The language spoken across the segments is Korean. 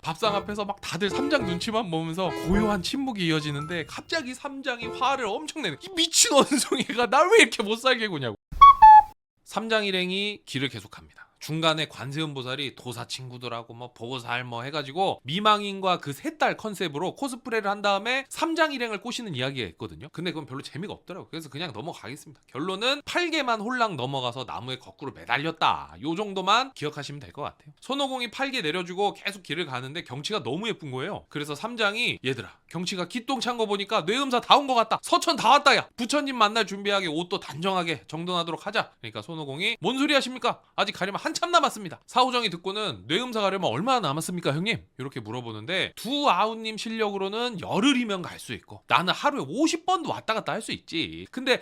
밥상 앞에서 막 다들 삼장 눈치만 보면서 고요한 침묵이 이어지는데 갑자기 삼장이 화를 엄청 내는, 이 미친 원숭이가 날 왜 이렇게 못 살게 구냐고. 삼장 일행이 길을 계속합니다. 중간에 관세음보살이 도사 친구들하고 뭐 보살 뭐 해가지고 미망인과 그 세 딸 컨셉으로 코스프레를 한 다음에 삼장 일행을 꼬시는 이야기가 있거든요. 근데 그건 별로 재미가 없더라고요. 그래서 그냥 넘어가겠습니다. 결론은 8개만 홀랑 넘어가서 나무에 거꾸로 매달렸다. 요 정도만 기억하시면 될 것 같아요. 손오공이 8개 내려주고 계속 길을 가는데 경치가 너무 예쁜 거예요. 그래서 삼장이 얘들아 경치가 기똥찬 거 보니까 뇌음사 다 온 것 같다. 서천 다 왔다 야. 부처님 만날 준비하게 옷도 단정하게 정돈하도록 하자. 그러니까 손오공이 뭔 소리 하십니까? 아직 가려면 한참 남았습니다. 사후정이 듣고는 뇌음사 가려면 얼마나 남았습니까 형님? 이렇게 물어보는데 두 아우님 실력으로는 열흘이면 갈 수 있고 나는 하루에 50번도 왔다 갔다 할 수 있지. 근데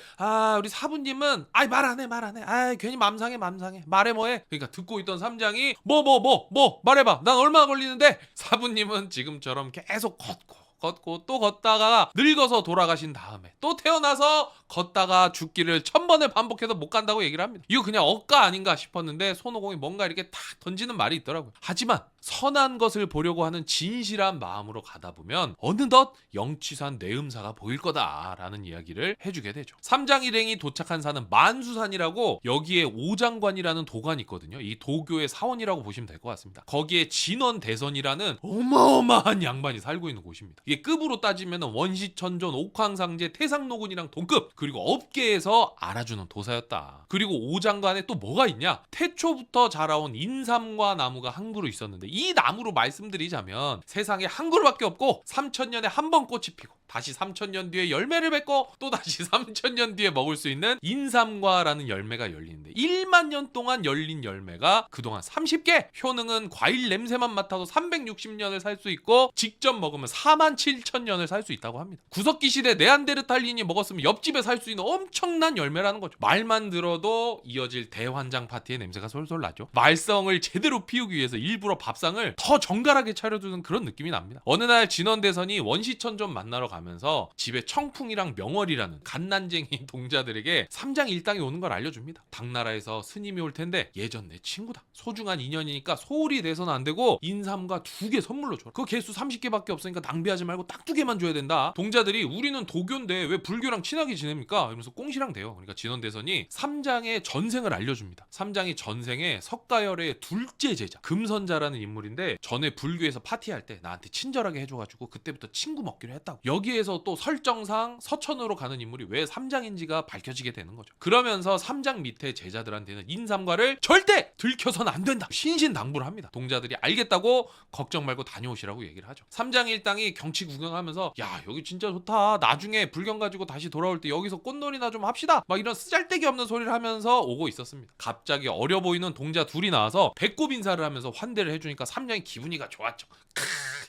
우리 사부님은 말 안 해. 괜히 맘상해. 말해 뭐해? 그러니까 듣고 있던 삼장이 뭐 말해봐. 난 얼마나 걸리는데? 사부님은 지금처럼 계속 걷고 또 걷다가 늙어서 돌아가신 다음에 또 태어나서 걷다가 죽기를 1000번을 반복해서 못 간다고 얘기를 합니다. 이거 그냥 억까 아닌가 싶었는데 손오공이 뭔가 이렇게 탁 던지는 말이 있더라고요. 하지만 선한 것을 보려고 하는 진실한 마음으로 가다 보면 어느덧 영취산 뇌음사가 보일 거다라는 이야기를 해주게 되죠. 삼장 일행이 도착한 산은 만수산이라고 여기에 오장관이라는 도관이 있거든요. 이 도교의 사원이라고 보시면 될 것 같습니다. 거기에 진원대선이라는 어마어마한 양반이 살고 있는 곳입니다. 이게 급으로 따지면 원시천존, 옥황상제, 태상노군이랑 동급, 그리고 업계에서 알아주는 도사였다. 그리고 오장관에 또 뭐가 있냐? 태초부터 자라온 인삼과 나무가 한 그루 있었는데 이 나무로 말씀드리자면 세상에 한 그루밖에 없고 3000년에 한 번 꽃이 피고 다시 3000년 뒤에 열매를 맺고 또 다시 3000년 뒤에 먹을 수 있는 인삼과라는 열매가 열리는데 1만 년 동안 열린 열매가 그동안 30개. 효능은 과일 냄새만 맡아도 360년을 살 수 있고 직접 먹으면 47,000년을 살 수 있다고 합니다. 구석기 시대 네안데르탈린이 먹었으면 옆집에 살 수 있는 엄청난 열매라는 거죠. 말만 들어도 이어질 대환장 파티의 냄새가 솔솔 나죠. 말썽을 제대로 피우기 위해서 일부러 밥상을 더 정갈하게 차려두는 그런 느낌이 납니다. 어느 날 진원대선이 원시천존 만나러 가면서 집에 청풍이랑 명월이라는 갓난쟁이 동자들에게 삼장 일당이 오는 걸 알려줍니다. 당나라에서 스님이 올 텐데 예전 내 친구다. 소중한 인연이니까 소홀히 돼서는 안 되고 인삼과 2개 선물로 줘라. 그 개수 30개밖에 없으니까 낭비하지 말고 딱 2개만 줘야 된다. 동자들이 우리는 도교인데 왜 불교랑 친하게 지냅니까? 이러면서 꽁시랑 돼요. 그러니까 진원대선이 삼장의 전생을 알려줍니다. 삼장이 전생에 석가열의 둘째 제자 금선자라는 인물인데 전에 불교에서 파티할 때 나한테 친절하게 해줘가지고 그때부터 친구 먹기로 했다고. 여기에서 또 설정상 서천으로 가는 인물이 왜 삼장인지가 밝혀지게 되는 거죠. 그러면서 삼장 밑에 제자들한테는 인삼과를 절대 들켜서는 안 된다. 신신당부를 합니다. 동자들이 알겠다고 걱정 말고 다녀오시라고 얘기를 하죠. 삼장 일당이 경치 구경하면서 야 여기 진짜 좋다. 나중에 불경 가지고 다시 돌아올 때 여기서 꽃놀이나 좀 합시다. 막 이런 쓰잘데기 없는 소리를 하면서 오고 있었습니다. 갑자기 어려 보이는 동자 둘이 나와서 배꼽 인사를 하면서 환대를 해주니까 삼장이 기분이가 좋았죠.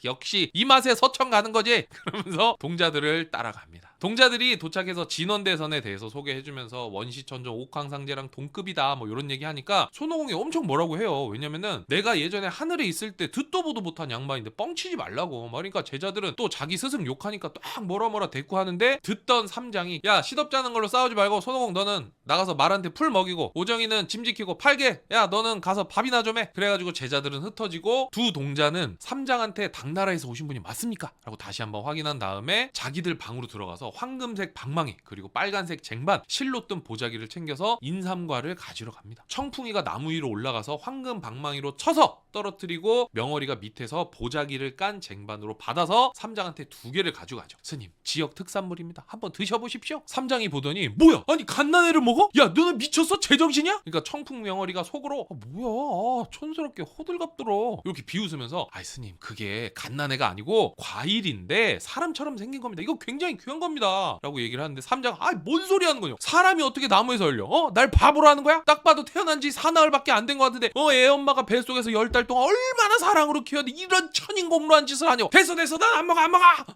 역시 이 맛에 서천 가는 거지. 그러면서 동자들을 따라갑니다. 동자들이 도착해서 진원대선에 대해서 소개해주면서 원시천존 옥황상제랑 동급이다 뭐 이런 얘기 하니까 손오공이 엄청 뭐라고 해요. 왜냐면은 내가 예전에 하늘에 있을 때 듣도 보도 못한 양반인데 뻥치지 말라고. 그러니까 제자들은 또 자기 스승 욕하니까 딱 뭐라 대꾸 하는데 듣던 삼장이 야 시덥잖은 걸로 싸우지 말고 손오공 너는 나가서 말한테 풀 먹이고 오정이는 짐 지키고 8개 야 너는 가서 밥이나 좀 해. 그래가지고 제자들은 흩어지고 두 동자는 삼장한테 당나라에서 오신 분이 맞습니까? 라고 다시 한번 확인한 다음에 자기들 방으로 들어가서 황금색 방망이 그리고 빨간색 쟁반 실로 뜬 보자기를 챙겨서 인삼과를 가지러 갑니다. 청풍이가 나무 위로 올라가서 황금 방망이로 쳐서 떨어뜨리고 명월이가 밑에서 보자기를 깐 쟁반으로 받아서 삼장한테 2개를 가져가죠. 스님 지역 특산물입니다. 한번 드셔보십시오. 삼장이 보더니 뭐야 아니 갓난애를 먹어? 야 너는 미쳤어? 제정신이야? 그러니까 청풍 명월이가 속으로 뭐야 촌스럽게 호들갑들어 이렇게 비웃으면서 아이 스님 그게 갓난애가 아니고 과일인데 사람처럼 생긴 겁니다. 이거 굉장히 귀한 겁니다 라고 얘기를 하는데 삼장 뭔 소리 하는 거냐 사람이 어떻게 나무에서 열려 날 바보로 하는 거야? 딱 봐도 태어난 지 사나흘밖에 안 된 것 같은데 애 엄마가 뱃속에서 10달 동안 얼마나 사랑으로 키웠는데 이런 천인공로한 짓을 하냐고. 됐어 난 안 먹어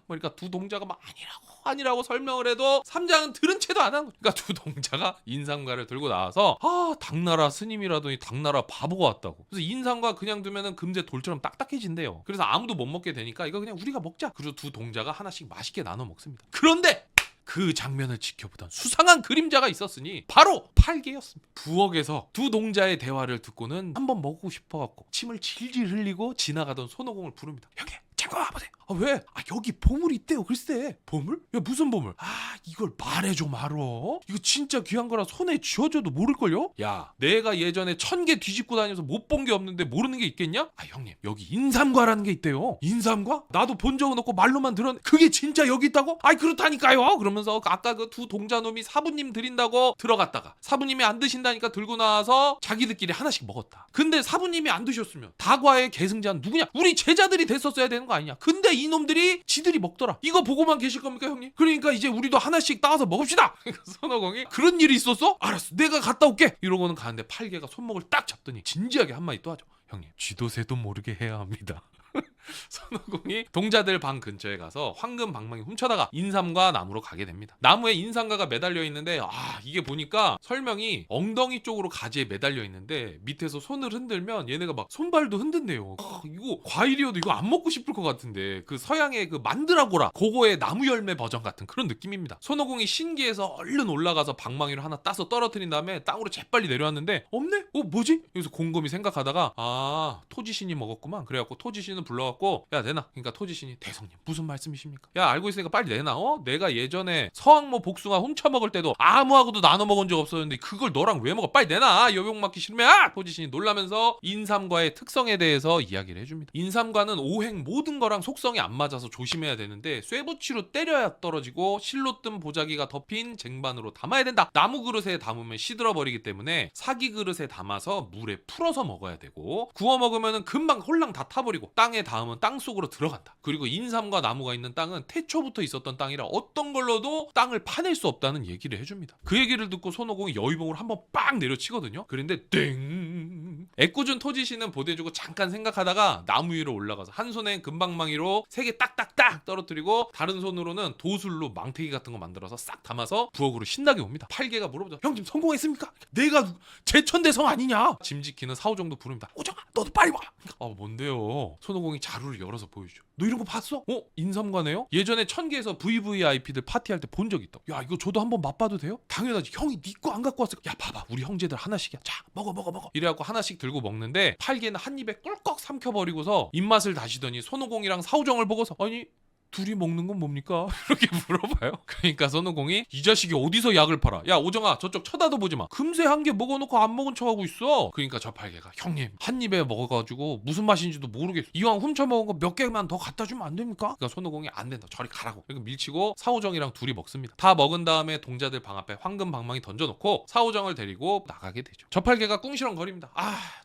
그러니까 두 동자가 막 아니라고 설명을 해도 삼장은 들은 채도 안 하는 거야. 그러니까 두 동자가 인삼과를 들고 나와서 당나라 스님이라더니 당나라 바보가 왔다고. 그래서 인삼과 그냥 두면은 금세 돌처럼 딱딱해진대요. 그래서 아무도 못 먹게 되니까 이거 그냥 우리가 먹자. 그리고 두 동자가 하나씩 맛있게 나눠 먹습니다. 그런데 그 장면을 지켜보던 수상한 그림자가 있었으니 바로 팔개였습니다. 부엌에서 두 동자의 대화를 듣고는 한번 먹고 싶어갖고 침을 질질 흘리고 지나가던 손오공을 부릅니다. 형님 잠깐 와보세요. 아 왜? 아 여기 보물이 있대요 글쎄. 보물? 야 무슨 보물? 아 이걸 말해줘 말어. 이거 진짜 귀한 거라 손에 쥐어줘도 모를걸요? 야 내가 예전에 1000개 뒤집고 다녀서 못 본 게 없는데 모르는 게 있겠냐? 아 형님 여기 인삼과라는 게 있대요. 인삼과? 나도 본 적은 없고 말로만 들었는데 그게 진짜 여기 있다고? 아이 그렇다니까요. 그러면서 아까 그 두 동자놈이 사부님 드린다고 들어갔다가 사부님이 안 드신다니까 들고 나와서 자기들끼리 하나씩 먹었다. 근데 사부님이 안 드셨으면 다과의 계승자는 누구냐? 우리 제자들이 됐었어야 되는 거 아니냐? 근데 이놈들이 지들이 먹더라. 이거 보고만 계실 겁니까 형님? 그러니까 이제 우리도 하나씩 따와서 먹읍시다. 손오공이 그런 일이 있었어? 알았어 내가 갔다 올게. 이러고는 가는데 팔개가 손목을 딱 잡더니 진지하게 한마디 또 하죠. 형님 쥐도새도 모르게 해야 합니다. 손오공이 동자들 방 근처에 가서 황금 방망이 훔쳐다가 인삼과 나무로 가게 됩니다. 나무에 인삼과가 매달려 있는데 이게 보니까 설명이 엉덩이 쪽으로 가지에 매달려 있는데 밑에서 손을 흔들면 얘네가 막 손발도 흔든대요. 이거 과일이어도 이거 안 먹고 싶을 것 같은데 그 서양의 그 만드라고라 그거의 나무 열매 버전 같은 그런 느낌입니다. 손오공이 신기해서 얼른 올라가서 방망이를 하나 따서 떨어뜨린 다음에 땅으로 재빨리 내려왔는데 없네? 뭐지? 여기서 곰곰이 생각하다가 토지신이 먹었구만. 그래갖고 토지신은 불러갖고 야 내놔. 그러니까 토지신이 대성님 무슨 말씀이십니까? 야 알고 있으니까 빨리 내놔. 내가 예전에 서왕모 복숭아 훔쳐먹을 때도 아무하고도 나눠 먹은 적 없었는데 그걸 너랑 왜 먹어? 빨리 내놔. 여병 맞기 싫으면. 토지신이 놀라면서 인삼과의 특성에 대해서 이야기를 해줍니다. 인삼과는 오행 모든 거랑 속성이 안 맞아서 조심해야 되는데 쇠붙이로 때려야 떨어지고 실로 뜬 보자기가 덮인 쟁반으로 담아야 된다. 나무 그릇에 담으면 시들어 버리기 때문에 사기 그릇에 담아서 물에 풀어서 먹어야 되고 구워 먹으면 금방 홀랑 다 타버리고 땅에 닿으면 땅 속으로 들어간다. 그리고 인삼과 나무가 있는 땅은 태초부터 있었던 땅이라 어떤 걸로도 땅을 파낼 수 없다는 얘기를 해줍니다. 그 얘기를 듣고 손오공이 여의봉을 한번 빡 내려치거든요. 그런데 땡. 애꿎은 토지신은 보대주고 잠깐 생각하다가 나무 위로 올라가서 한 손엔 금방망이로 3개 딱딱딱 떨어뜨리고 다른 손으로는 도술로 망태기 같은 거 만들어서 싹 담아서 부엌으로 신나게 옵니다. 팔개가 물어보죠. 형님 성공했습니까? 내가 제천대성 아니냐? 짐 지키는 사오정도 부릅니다. 오정아 너도 빨리 와. 뭔데요? 손오공이 자루를 열어서 보여주죠. 너 이런 거 봤어? 인삼과네요? 예전에 1000개에서 VVIP들 파티할 때 본 적 있다. 야 이거 저도 한번 맛봐도 돼요? 당연하지. 형이 네 거 안 갖고 왔을 거야. 야 봐봐 우리 형제들 하나씩이야. 자 먹어. 이래갖고 하나씩 들고 먹는데 팔개는 한 입에 꿀꺽 삼켜버리고서 입맛을 다시더니 손오공이랑 사오정을 보고서 아니 둘이 먹는 건 뭡니까? 이렇게 물어봐요. 그러니까 손오공이 이 자식이 어디서 약을 팔아? 야 오정아 저쪽 쳐다도 보지 마. 금세 한 개 먹어놓고 안 먹은 척하고 있어. 그러니까 저 팔개가 형님 한 입에 먹어가지고 무슨 맛인지도 모르겠어. 이왕 훔쳐 먹은 거 몇 개만 더 갖다 주면 안 됩니까? 그러니까 손오공이 안 된다. 저리 가라고. 그러니까 밀치고 사오정이랑 둘이 먹습니다. 다 먹은 다음에 동자들 방 앞에 황금 방망이 던져놓고 사오정을 데리고 나가게 되죠. 저 팔개가 꿍시렁거립니다.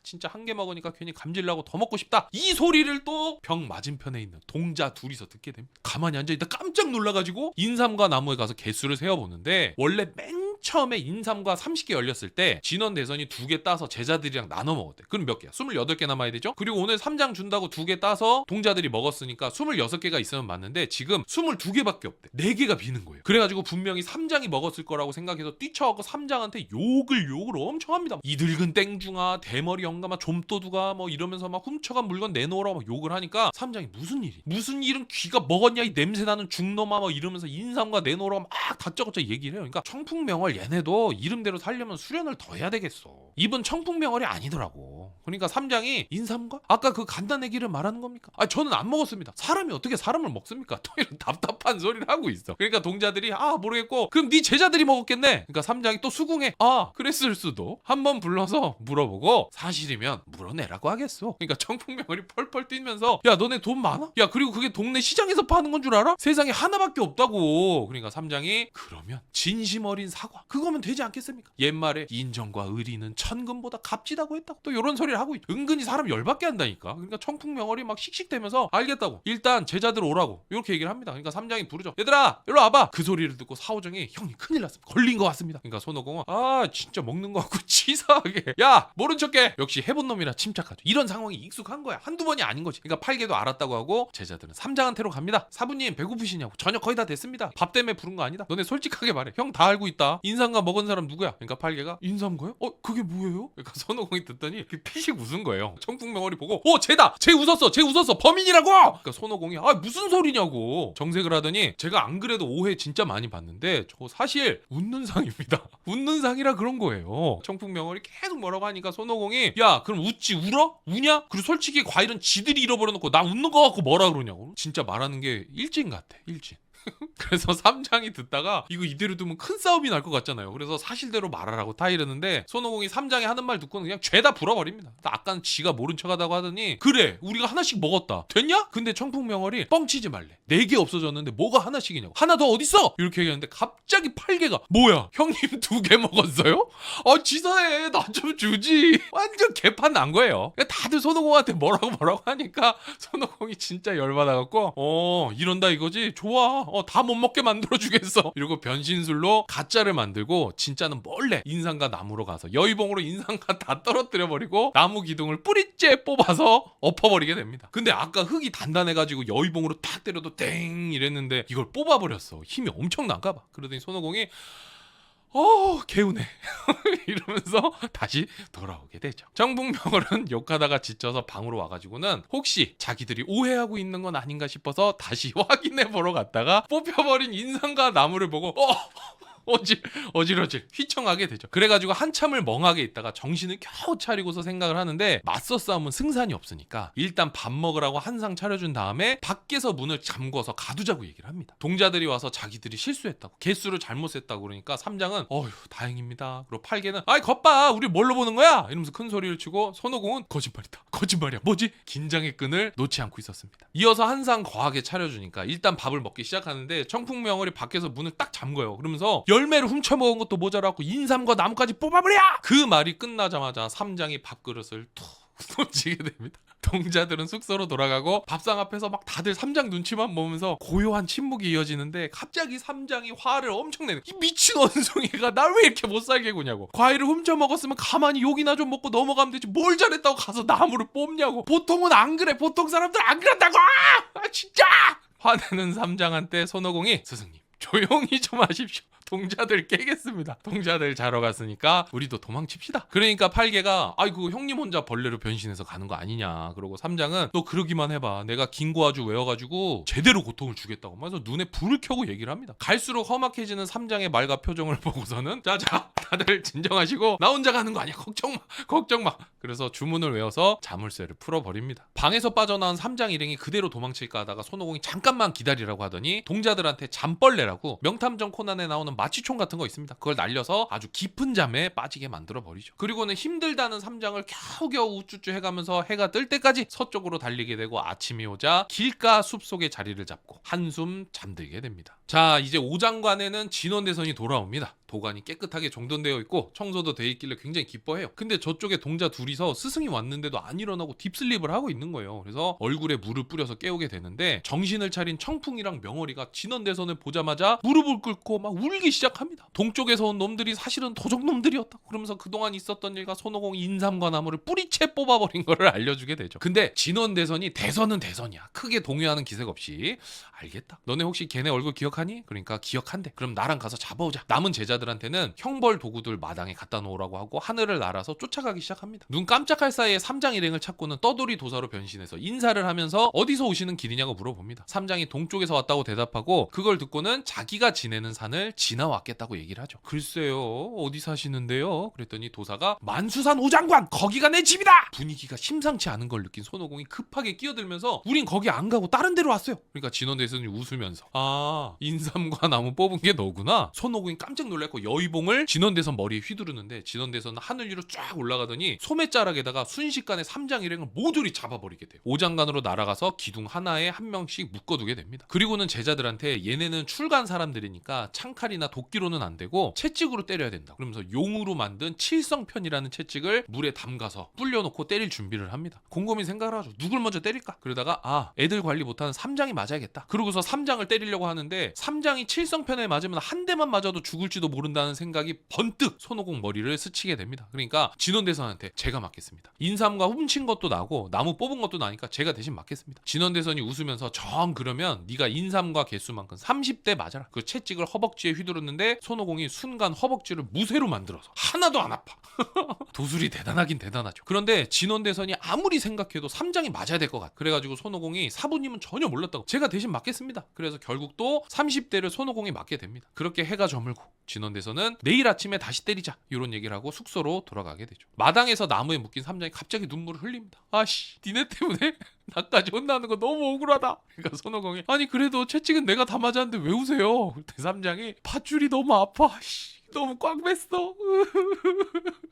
진짜 한 개 먹으니까 괜히 감질나고 더 먹고 싶다. 이 소리를 또 병 맞은편에 있는 동자 둘이서 듣게 됩니다. 가만히 앉아있다 깜짝 놀라가지고 인삼과 나무에 가서 개수를 세어보는데 원래 맨 처음에 인삼과 30개 열렸을 때 진원 대선이 2개 따서 제자들이랑 나눠 먹었대. 그럼 몇 개야? 28개 남아야 되죠? 그리고 오늘 3장 준다고 2개 따서 동자들이 먹었으니까 26개가 있으면 맞는데 지금 22개밖에 없대. 4개가 비는 거예요. 그래가지고 분명히 3장이 먹었을 거라고 생각해서 뛰쳐갖고 3장한테 욕을 엄청 합니다. 이 늙은 땡중아 대머리 영감아 좀도두가 뭐 이러면서 막 훔쳐간 물건 내놓으라고 막 욕을 하니까 3장이 무슨 일은 귀가 먹었냐 이 냄새나는 중놈아 뭐 이러면서 인삼과 내놓으라고 막 다짜고짜 얘기를 해요. 그러니까 청풍명월 얘네도 이름대로 살려면 수련을 더 해야 되겠어. 이분 청풍명월이 아니더라고. 그러니까 3장이 인삼과? 아까 그 간단내기를 말하는 겁니까? 저는 안 먹었습니다. 사람이 어떻게 사람을 먹습니까? 또 이런 답답한 소리를 하고 있어. 그러니까 동자들이 모르겠고 그럼 네 제자들이 먹었겠네. 그러니까 3장이 또 수긍해. 그랬을 수도. 한번 불러서 물어보고 사실이면 물어내라고 하겠어. 그러니까 청풍명월이 펄펄 뛰면서 야 너네 돈 많아? 야 그리고 그게 동네 시장에서 파는 건 줄 알아? 세상에 하나밖에 없다고. 그러니까 3장이 그러면 진심 어린 사과 그거면 되지 않겠습니까? 옛말에 인정과 의리는 천금보다 값지다고 했다고 또 이런 소리를 하고 있죠. 은근히 사람 열받게 한다니까. 그러니까 청풍명월이 막 씩씩대면서 알겠다고 일단 제자들 오라고 이렇게 얘기를 합니다. 그러니까 3장이 부르죠. 얘들아 일로 와봐. 그 소리를 듣고 사오정이 형님 큰일 났습니다. 걸린 것 같습니다. 그러니까 손오공은 진짜 먹는 거 같고 치사하게 야 모른 척해. 역시 해본 놈이라 침착하죠. 이런 상황이 익숙한 거야. 한두 번이 아닌 거지. 그러니까 팔개도 알았다고 하고 제자들은 3장한테로 갑니다. 사부님 배고프시냐고. 저녁 거의 다 됐습니다. 밥 때문에 부른 거 아니다. 너네 솔직하게 말해. 형 다 알고 있다. 인삼과 먹은 사람 누구야? 그러니까 팔개가 인삼과요? 그게 뭐예요? 그러니까 손오공이 듣더니 그 피식 웃은 거예요. 청풍명월이 보고 쟤다! 쟤 웃었어! 범인이라고! 그러니까 손오공이 무슨 소리냐고 정색을 하더니 제가 안 그래도 오해 진짜 많이 받는데 저 사실 웃는 상입니다. 웃는 상이라 그런 거예요. 청풍명월이 계속 뭐라고 하니까 손오공이 야 그럼 웃지 울어? 우냐? 그리고 솔직히 과일은 지들이 잃어버려놓고 나 웃는 거 갖고 뭐라 그러냐고. 진짜 말하는 게 일진 같아. 일진. 그래서 삼장이 듣다가 이거 이대로 두면 큰 싸움이 날 것 같잖아요. 그래서 사실대로 말하라고 다 이러는데 손오공이 삼장이 하는 말 듣고는 그냥 죄다 불어버립니다. 아까는 지가 모른 척하다고 하더니 그래 우리가 하나씩 먹었다 됐냐? 근데 청풍명월이 뻥치지 말래. 4개 없어졌는데 뭐가 하나씩이냐고. 하나 더 어딨어? 이렇게 얘기하는데 갑자기 8개가 뭐야 형님 2개 먹었어요? 지사해 나 좀 주지. 완전 개판 난 거예요. 그러니까 다들 손오공한테 뭐라고 하니까 손오공이 진짜 열받아갖고 이런다 이거지? 좋아 다 못 먹게 만들어주겠어. 이러고 변신술로 가짜를 만들고 진짜는 몰래 인상과 나무로 가서 여의봉으로 인상과 다 떨어뜨려버리고 나무 기둥을 뿌리째 뽑아서 엎어버리게 됩니다. 근데 아까 흙이 단단해가지고 여의봉으로 탁 때려도 땡 이랬는데 이걸 뽑아버렸어. 힘이 엄청난가 봐. 그러더니 손오공이 개운해 이러면서 다시 돌아오게 되죠. 청풍명월은 욕하다가 지쳐서 방으로 와가지고는 혹시 자기들이 오해하고 있는 건 아닌가 싶어서 다시 확인해 보러 갔다가 뽑혀버린 인상과 나무를 보고 어질어질 휘청하게 되죠. 그래가지고 한참을 멍하게 있다가 정신을 겨우 차리고서 생각을 하는데 맞서 싸움은 승산이 없으니까 일단 밥 먹으라고 한상 차려준 다음에 밖에서 문을 잠궈서 가두자고 얘기를 합니다. 동자들이 와서 자기들이 실수했다고 개수를 잘못 셌다고 그러니까 삼장은 어휴 다행입니다. 그리고 팔개는 아이 겉봐 우리 뭘로 보는 거야? 이러면서 큰 소리를 치고 손오공은 거짓말이야 뭐지? 긴장의 끈을 놓지 않고 있었습니다. 이어서 한상 거하게 차려주니까 일단 밥을 먹기 시작하는데 청풍명월이 밖에서 문을 딱 잠궈요. 그러면서 열매를 훔쳐먹은 것도 모자라고 인삼과 나무까지 뽑아버려! 그 말이 끝나자마자 삼장이 밥그릇을 툭 던지게 됩니다. 동자들은 숙소로 돌아가고 밥상 앞에서 막 다들 삼장 눈치만 보면서 고요한 침묵이 이어지는데 갑자기 삼장이 화를 엄청 내는 이 미친 원숭이가 날 왜 이렇게 못살게 구냐고. 과일을 훔쳐 먹었으면 가만히 욕이나 좀 먹고 넘어가면 되지 뭘 잘했다고 가서 나무를 뽑냐고. 보통은 안 그래. 보통 사람들 안 그런다고. 진짜 화내는 삼장한테 손오공이 스승님 조용히 좀 하십시오. 동자들 깨겠습니다. 동자들 자러 갔으니까 우리도 도망칩시다. 그러니까 팔개가 아이고 형님 혼자 벌레로 변신해서 가는 거 아니냐. 그러고 삼장은 너 그러기만 해봐. 내가 긴고아주 외워가지고 제대로 고통을 주겠다고. 그래서 눈에 불을 켜고 얘기를 합니다. 갈수록 험악해지는 삼장의 말과 표정을 보고서는 자자 다들 진정하시고 나 혼자 가는 거 아니야. 걱정 마. 그래서 주문을 외워서 자물쇠를 풀어버립니다. 방에서 빠져나온 삼장 일행이 그대로 도망칠까 하다가 손오공이 잠깐만 기다리라고 하더니 동자들한테 잠벌레라고 명탐정 코난에 나오는 마취총 같은 거 있습니다. 그걸 날려서 아주 깊은 잠에 빠지게 만들어 버리죠. 그리고는 힘들다는 삼장을 겨우겨우 우쭈쭈 해가면서 해가 뜰 때까지 서쪽으로 달리게 되고 아침이 오자 길가 숲속에 자리를 잡고 한숨 잠들게 됩니다. 자 이제 오장관에는 진원대선이 돌아옵니다. 도관이 깨끗하게 정돈되어 있고 청소도 돼 있길래 굉장히 기뻐해요. 근데 저쪽에 동자 둘이서 스승이 왔는데도 안 일어나고 딥슬립을 하고 있는 거예요. 그래서 얼굴에 물을 뿌려서 깨우게 되는데 정신을 차린 청풍이랑 명월이가 진원대선을 보자마자 무릎을 꿇고 막 울기 시작합니다. 동쪽에서 온 놈들이 사실은 도적놈들이었다고. 그러면서 그동안 있었던 일과 손오공이 인삼과 나무를 뿌리채 뽑아버린 거를 알려주게 되죠. 근데 진원대선이 대선은 대선이야. 크게 동요하는 기색 없이 알겠다. 너네 혹시 걔네 얼굴 기억하니? 그러니까 기억한대. 그럼 나랑 가서 잡아오자. 남은 제자들한테는 형벌 도구들 마당에 갖다 놓으라고 하고 하늘을 날아서 쫓아가기 시작합니다. 눈 깜짝할 사이에 삼장 일행을 찾고는 떠돌이 도사로 변신해서 인사를 하면서 어디서 오시는 길이냐고 물어봅니다. 삼장이 동쪽에서 왔다고 대답하고 그걸 듣고는 자기가 지내는 산을 지나왔겠다고 얘기를 하죠. 글쎄요 어디 사시는데요? 그랬더니 도사가 만수산 오장관 거기가 내 집이다! 분위기가 심상치 않은 걸 느낀 손오공이 급하게 끼어들면서 우린 거기 안 가고 다른 데로 왔어요. 그러니까 진원대선이 웃으면서 인삼과 나무 뽑은 게 너구나. 손오공이 깜짝 놀랐고 여의봉을 진원대선 머리에 휘두르는데 진원대선은 하늘 위로 쫙 올라가더니 소매자락에다가 순식간에 삼장 일행을 모조리 잡아버리게 돼요. 오장관으로 날아가서 기둥 하나에 한 명씩 묶어두게 됩니다. 그리고는 제자들한테 얘네는 출간 사람들이니까 창칼이나 도끼로는 안 되고 채찍으로 때려야 된다. 그러면서 용으로 만든 칠성편이라는 채찍을 물에 담가서 불려놓고 때릴 준비를 합니다. 곰곰이 생각을 하죠. 누굴 먼저 때릴까? 그러다가 애들 관리 못하는 삼장이 맞아야겠다. 그러고서 삼장을 때리려고 하는데 삼장이 칠성편에 맞으면 한 대만 맞아도 죽을지도 모른다는 생각이 번뜩 손오공 머리를 스치게 됩니다. 그러니까 진원대선한테 제가 맡겠습니다. 인삼과 훔친 것도 나고 나무 뽑은 것도 나니까 제가 대신 맡겠습니다. 진원대선이 웃으면서 정 그러면 네가 인삼과 개수만큼 30대 맞아라. 그 채찍을 허벅지에 휘두르는데 손오공이 순간 허벅지를 무쇠로 만들어서 하나도 안 아파. 도술이 대단하긴 대단하죠. 그런데 진원대선이 아무리 생각해도 삼장이 맞아야 될 것 같아. 그래가지고 손오공이 사부님은 전혀 몰랐다고 제가 대신 맡겠습니다. 그래서 결국 또 30대를 손오공이 맡게 됩니다. 그렇게 해가 저물고 진원대선은 내일 아침에 다시 때리자 이런 얘기를 하고 숙소로 돌아가게 되죠. 마당에서 나무에 묶인 삼장이 갑자기 눈물을 흘립니다. 아씨 니네 때문에 나까지 혼나는 거 너무 억울하다. 그러니까 손오공이 아니 그래도 채찍은 내가 다 맞았는데 왜 우세요? 대삼장이 밧줄이 너무 아파. 너무 꽉 맸어.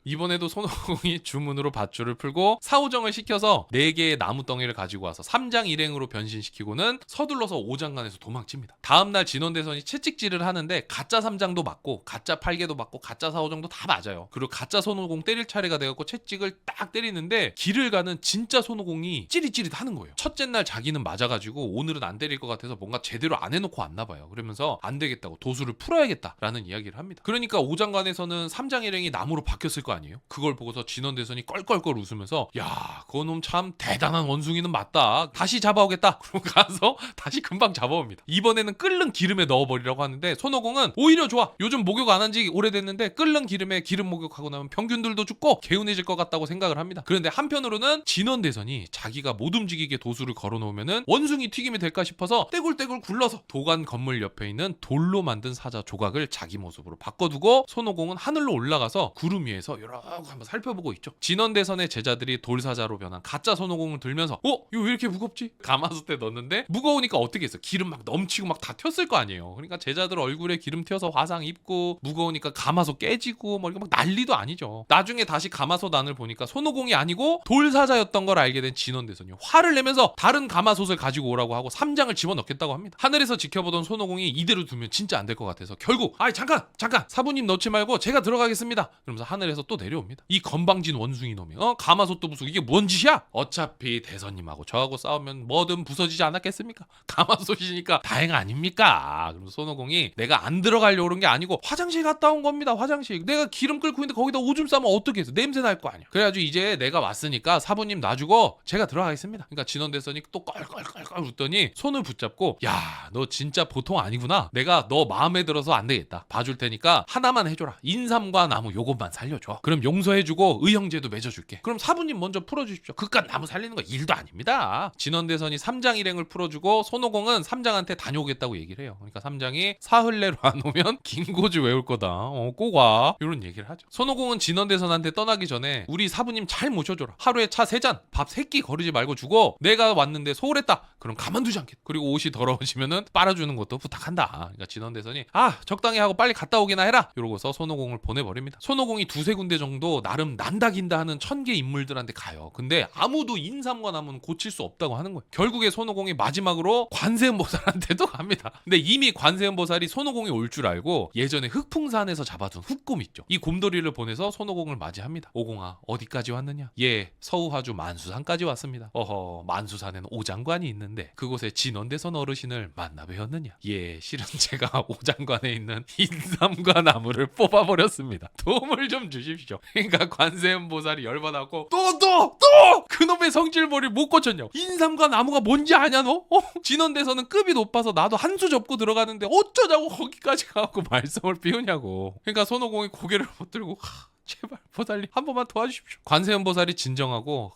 이번에도 손오공이 주문으로 밧줄을 풀고 사오정을 시켜서 4개의 나무 덩이를 가지고 와서 삼장 일행으로 변신시키고는 서둘러서 오장간에서 도망칩니다. 다음날 진원대선이 채찍질을 하는데 가짜 삼장도 맞고 가짜 팔개도 맞고 가짜 사오정도 다 맞아요. 그리고 가짜 손오공 때릴 차례가 돼갖고 채찍을 딱 때리는데 길을 가는 진짜 손오공이 찌릿찌릿 하는 거예요. 첫째 날 자기는 맞아가지고 오늘은 안 때릴 것 같아서 뭔가 제대로 안 해놓고 왔나봐요. 그러면서 안 되겠다고 도수를 풀어야겠다라는 이야기를 합니다. 그러니까 오장관에서는 삼장 일행이 나무로 바뀌었을 거 아니에요. 그걸 보고서 진원대선이 껄껄껄 웃으면서 야 그놈 참 대단한 원숭이는 맞다. 다시 잡아오겠다. 그러고 가서 다시 금방 잡아옵니다. 이번에는 끓는 기름에 넣어버리라고 하는데 손오공은 오히려 좋아. 요즘 목욕 안 한 지 오래됐는데 끓는 기름에 기름 목욕하고 나면 병균들도 죽고 개운해질 것 같다고 생각을 합니다. 그런데 한편으로는 진원대선이 자기가 못 움직이게 도수를 걸어놓으면은 원숭이 튀김이 될까 싶어서 떼굴떼굴 굴러서 도관 건물 옆에 있는 돌로 만든 사자 조각을 자기 모습으로 바꿔두고 손오공은 하늘로 올라가서 구름 위에서 여러 한번 살펴보고 있죠. 진원대선의 제자들이 돌사자로 변한 가짜 손오공을 들면서 이거 왜 이렇게 무겁지? 가마솥에 넣었는데 무거우니까 어떻게 했어? 기름 막 넘치고 막 다 튀었을 거 아니에요. 그러니까 제자들 얼굴에 기름 튀어서 화상 입고 무거우니까 가마솥 깨지고 뭐 이렇게 막 난리도 아니죠. 나중에 다시 가마솥 안을 보니까 손오공이 아니고 돌사자였던 걸 알게 된 진원대선이 화를 내면서 다른 가마솥을 가지고 오라고 하고 삼장을 집어넣겠다고 합니다. 하늘에서 지켜보던 손오공이 이대로 두면 진짜 안 될 것 같아서 결국 아이 잠깐 사부님 넣지 말고 제가 들어가겠습니다. 그러면서 하늘에서 또 내려옵니다. 이 건방진 원숭이 놈이 가마솥도 부수고 이게 뭔 짓이야? 어차피 대선님하고 저하고 싸우면 뭐든 부서지지 않았겠습니까? 가마솥이니까 다행 아닙니까? 그러면서 손오공이 내가 안 들어가려고 그런 게 아니고 화장실 갔다 온 겁니다. 화장실. 내가 기름 끓고 있는데 거기다 오줌 싸면 어떻게 해서 냄새 날 거 아니야. 그래가지고 이제 내가 왔으니까 사부님 놔주고 제가 들어가겠습니다. 그러니까 진원대선이 또 껄껄껄껄 웃더니 손을 붙잡고 야 너 진짜 보통 아니구나. 내가 너 마음에 들어서 안 되겠다. 봐줄 테니까 하나만 해줘라. 인삼과 나무 요것만 살려줘. 그럼 용서해주고 의형제도 맺어줄게. 그럼 사부님 먼저 풀어주십시오. 그깟 나무 살리는 거 일도 아닙니다. 진원대선이 삼장 일행을 풀어주고 손오공은 삼장한테 다녀오겠다고 얘기를 해요. 그러니까 삼장이 사흘 내로 안 오면 긴고지 외울 거다. 꼭 와. 이런 얘기를 하죠. 손오공은 진원대선한테 떠나기 전에 우리 사부님 잘 모셔줘라. 하루에 차 3잔 밥 3끼 거르지 말고 주고 내가 왔는데 소홀했다. 그럼 가만두지 않겠다. 그리고 옷이 더러워지면은 빨아주는 것도 부탁한다. 그러니까 진원대선이 적당히 하고 빨리 갔다 오기나 해라. 이러고서 손오공을 보내버립니다. 손오공이 두세 군데 정도 나름 난다긴다 하는 1000개 인물들한테 가요. 근데 아무도 인삼과 나무는 고칠 수 없다고 하는 거예요. 결국에 손오공이 마지막으로 관세음보살한테도 갑니다. 근데 이미 관세음보살이 손오공이 올 줄 알고 예전에 흑풍산에서 잡아둔 흑곰 있죠. 이 곰돌이를 보내서 손오공을 맞이합니다. 오공아 어디까지 왔느냐? 예 서우화주 만수산까지 왔습니다. 어허 만수산에는 오장관이 있는데 그곳에 진원대선 어르신을 만나 뵈었느냐? 예 실은 제가 오장관에 있는 인삼과 나무를 뽑아버렸습니다. 도움을 좀 주십시오. 그러니까 관세음보살이 열받았고 또 그놈의 성질머리를 못 고쳤냐고. 인삼과 나무가 뭔지 아냐 너? 진원대선은 급이 높아서 나도 한 수 접고 들어가는데 어쩌자고 거기까지 가고 말썽을 피우냐고. 그러니까 손오공이 고개를 못 들고 제발 보살님 한 번만 도와주십시오. 관세음보살이 진정하고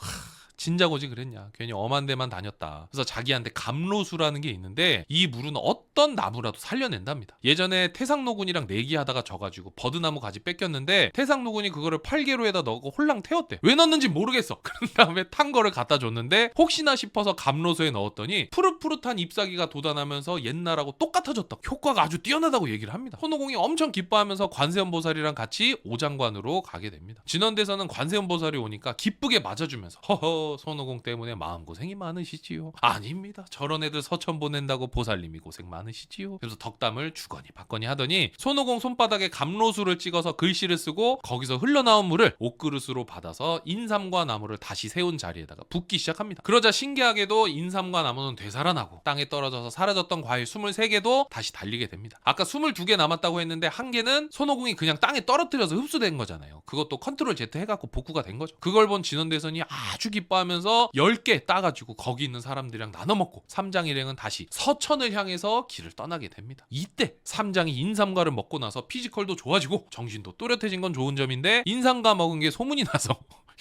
진작오지 그랬냐. 괜히 엄한 데만 다녔다. 그래서 자기한테 감로수라는 게 있는데 이 물은 어떤 나무라도 살려낸답니다. 예전에 태상노군이랑 내기하다가 져가지고 버드나무 가지 뺏겼는데 태상노군이 그거를 팔개로에다 넣고 홀랑 태웠대. 왜 넣었는지 모르겠어. 그런 다음에 탄 거를 갖다 줬는데 혹시나 싶어서 감로수에 넣었더니 푸릇푸릇한 잎사귀가 돋아나면서 옛날하고 똑같아졌다. 효과가 아주 뛰어나다고 얘기를 합니다. 손오공이 엄청 기뻐하면서 관세음보살이랑 같이 오장관으로 가게 됩니다. 진원대선은 관세음보살이 오니까 기쁘게 맞아주면서 허허 그래서 손오공 때문에 마음고생이 많으시지요. 아닙니다. 저런 애들 서천 보낸다고 보살님이 고생 많으시지요. 그래서 덕담을 주거니 받거니 하더니 손오공 손바닥에 감로수를 찍어서 글씨를 쓰고 거기서 흘러나온 물을 옷그릇으로 받아서 인삼과 나무를 다시 세운 자리에다가 붓기 시작합니다. 그러자 신기하게도 인삼과 나무는 되살아나고 땅에 떨어져서 사라졌던 과일 23개도 다시 달리게 됩니다. 아까 22개 남았다고 했는데 한 개는 손오공이 그냥 땅에 떨어뜨려서 흡수된 거잖아요. 그것도 컨트롤 Z 해갖고 복구가 된 거죠. 그걸 본 진원대선이 아주 기뻐하면서 10개 따가지고 거기 있는 사람들이랑 나눠 먹고 삼장 일행은 다시 서천을 향해서 길을 떠나게 됩니다. 이때 삼장이 인삼과를 먹고 나서 피지컬도 좋아지고 정신도 또렷해진 건 좋은 점인데 인삼과 먹은 게 소문이 나서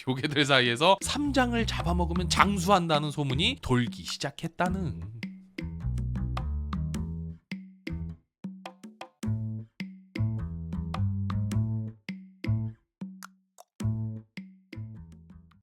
요괴들 사이에서 삼장을 잡아먹으면 장수한다는 소문이 돌기 시작했다는.